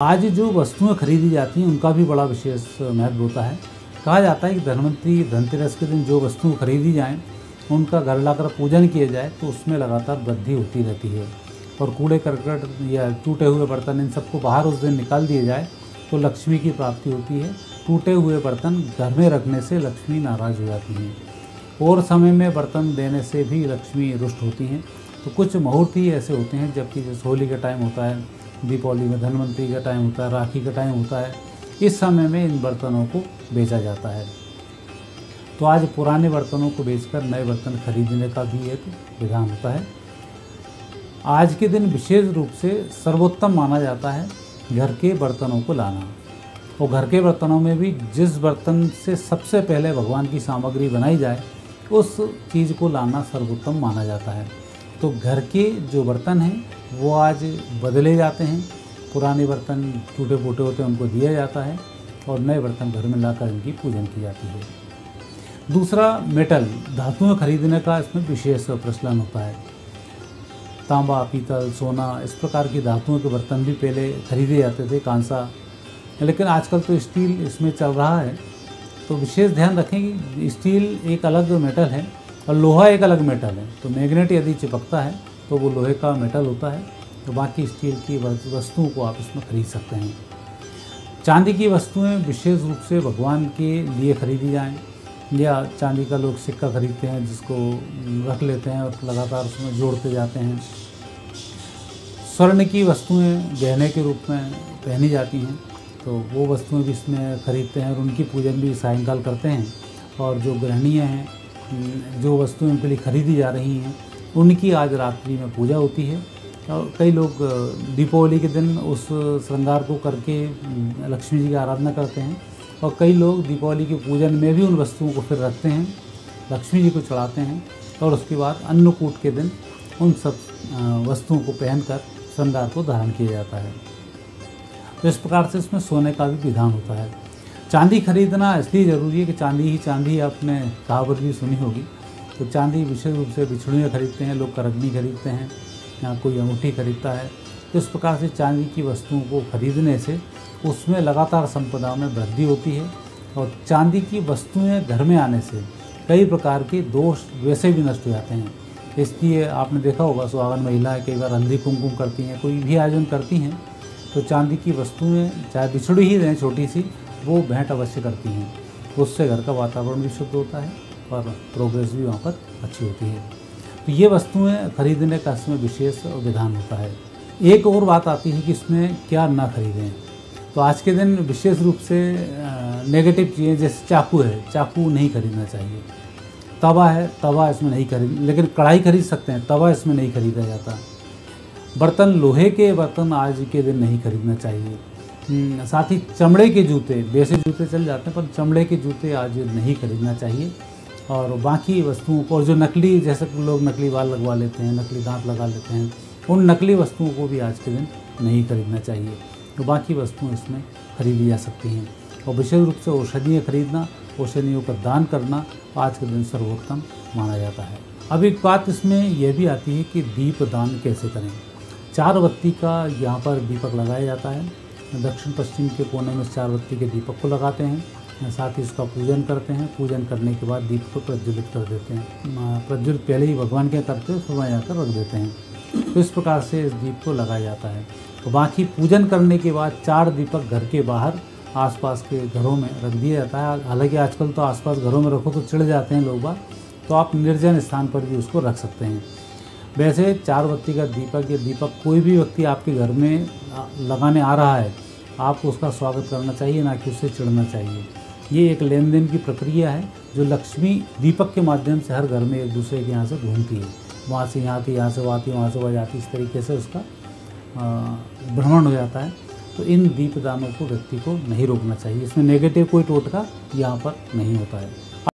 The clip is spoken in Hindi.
आज जो वस्तुएं खरीदी जाती हैं उनका भी बड़ा विशेष महत्व होता है। कहा जाता है कि धनवंतरी धनतेरस के दिन जो वस्तुएं खरीदी जाएं उनका घर लाकर पूजन किया जाए तो उसमें लगातार वृद्धि होती रहती है। और कूड़े करकट या टूटे हुए बर्तन इन सबको बाहर उस दिन निकाल दिए जाए तो लक्ष्मी की प्राप्ति होती है। टूटे हुए बर्तन घर में रखने से लक्ष्मी नाराज़ हो जाती हैं और समय में बर्तन देने से भी लक्ष्मी रुष्ट होती हैं। तो कुछ मुहूर्त ही ऐसे होते हैं, जबकि जैसे होली का टाइम होता है, दीपावली में धनवंतरी का टाइम होता है, राखी का टाइम होता है, इस समय में इन बर्तनों को बेचा जाता है। तो आज पुराने बर्तनों को बेचकर नए बर्तन खरीदने का भी एक विधान होता है। आज के दिन विशेष रूप से सर्वोत्तम माना जाता है घर के बर्तनों को लाना। और घर के बर्तनों में भी जिस बर्तन से सबसे पहले भगवान की सामग्री बनाई जाए उस चीज़ को लाना सर्वोत्तम माना जाता है। तो घर के जो बर्तन हैं वो आज बदले जाते हैं। पुराने बर्तन टूटे फूटे होते हैं, उनको दिया जाता है और नए बर्तन घर में लाकर इनकी पूजन की जाती है। दूसरा, मेटल धातुएं खरीदने का इसमें विशेष प्रचलन होता है। तांबा, पीतल, सोना इस प्रकार की धातुओं के बर्तन भी पहले खरीदे जाते थे, कांसा, लेकिन आजकल तो स्टील इसमें चल रहा है। तो विशेष ध्यान रखें कि स्टील एक अलग मेटल है और लोहा एक अलग मेटल है। तो मैग्नेट यदि चिपकता है तो वो लोहे का मेटल होता है। तो बाकी स्टील की वस्तुओं को आप इसमें खरीद सकते हैं। चांदी की वस्तुएं विशेष रूप से भगवान के लिए खरीदी जाएं, या चांदी का लोग सिक्का खरीदते हैं जिसको रख लेते हैं और लगातार उसमें जोड़ते जाते हैं। स्वर्ण की वस्तुएं गहने के रूप में पहनी जाती हैं, तो वो वस्तुएं भी इसमें खरीदते हैं और उनकी पूजन भी सायंकाल करते हैं। और जो गृहणियाँ हैं, जो वस्तुएं उनके लिए खरीदी जा रही हैं, उनकी आज रात्रि में पूजा होती है। और कई लोग दीपावली के दिन उस श्रृंगार को करके लक्ष्मी जी की आराधना करते हैं और कई लोग दीपावली के पूजन में भी उन वस्तुओं को फिर रखते हैं, लक्ष्मी जी को चढ़ाते हैं और उसके बाद अन्नकूट के दिन उन सब वस्तुओं को पहनकर श्रृंगार को धारण किया जाता है। तो इस प्रकार से इसमें सोने का भी विधान होता है। चांदी खरीदना इसलिए ज़रूरी है कि चांदी ही चांदी, आपने कहावत भी सुनी होगी। तो चांदी विशेष रूप से बिछड़ियाँ खरीदते हैं लोग, करगनी खरीदते हैं या कोई अंगूठी खरीदता है। तो इस प्रकार से चांदी की वस्तुओं को खरीदने से उसमें लगातार संपदा में वृद्धि होती है। और चांदी की वस्तुएं घर में आने से कई प्रकार के दोष वैसे भी नष्ट हो जाते हैं। इसलिए आपने देखा होगा सुहागन महिलाएं कई बार हल्दी कुमकुम करती हैं, कोई भी आयोजन करती हैं, तो चांदी की वस्तुएं चाहे बिछड़ी ही रहें छोटी सी, वो भेंट अवश्य करती हैं। उससे घर का वातावरण भी शुद्ध होता है और प्रोग्रेस भी वहाँ पर अच्छी होती है। तो ये वस्तुएं खरीदने का इसमें विशेष विधान होता है। एक और बात आती है कि इसमें क्या ना खरीदें। तो आज के दिन विशेष रूप से नेगेटिव चीज़ें, जैसे चाकू है, चाकू नहीं खरीदना चाहिए। तवा है, तवा इसमें नहीं खरीद, लेकिन कढ़ाई खरीद सकते हैं, तवा इसमें नहीं खरीदा जाता। बर्तन, लोहे के बर्तन आज के दिन नहीं खरीदना चाहिए। साथ ही चमड़े के जूते, वैसे जूते चल जाते हैं पर चमड़े के जूते आज नहीं खरीदना चाहिए। और बाकी वस्तुओं को, जो नकली, जैसे लोग नकली बाल लगवा लेते हैं, नकली दांत लगा लेते हैं, उन नकली वस्तुओं को भी आज के दिन नहीं खरीदना चाहिए। तो बाकी वस्तुएं इसमें खरीदी जा सकती हैं। और विशेष रूप से औषधियाँ खरीदना, औषधियों का दान करना आज के दिन सर्वोत्तम माना जाता है। अब एक बात इसमें यह भी आती है कि दीप दान कैसे करें। 4 बत्ती का यहाँ पर दीपक लगाया जाता है। दक्षिण पश्चिम के कोने में 4 बत्ती के दीपक को लगाते हैं, साथ ही उसका पूजन करते हैं। पूजन करने के बाद दीप को प्रज्वलित कर देते हैं। प्रज्वलित पहले ही भगवान के करते हैं, फिर वहाँ जाकर रख देते हैं। तो इस प्रकार से इस दीप को लगाया जाता है। तो बाकी पूजन करने के बाद 4 दीपक घर के बाहर आसपास के घरों में रख दिया जाता है। हालांकि आजकल तो आसपास घरों में रखो तो चिढ़ जाते हैं लोग बाग, तो आप निर्जन स्थान पर भी उसको रख सकते हैं। वैसे 4 बत्ती का दीपक, ये दीपक कोई भी व्यक्ति आपके घर में लगाने आ रहा है, आपको उसका स्वागत करना चाहिए, ना कि उससे चिढ़ना चाहिए। ये एक लेन देन की प्रक्रिया है जो लक्ष्मी दीपक के माध्यम से हर घर में एक दूसरे के यहाँ से घूमती है। वहाँ से यहाँ आती, यहाँ से वो आती, वहाँ से वह जाती, इस तरीके से उसका भ्रमण हो जाता है। तो इन दीपदानों को व्यक्ति को नहीं रोकना चाहिए। इसमें नेगेटिव कोई टोटका यहाँ पर नहीं होता है।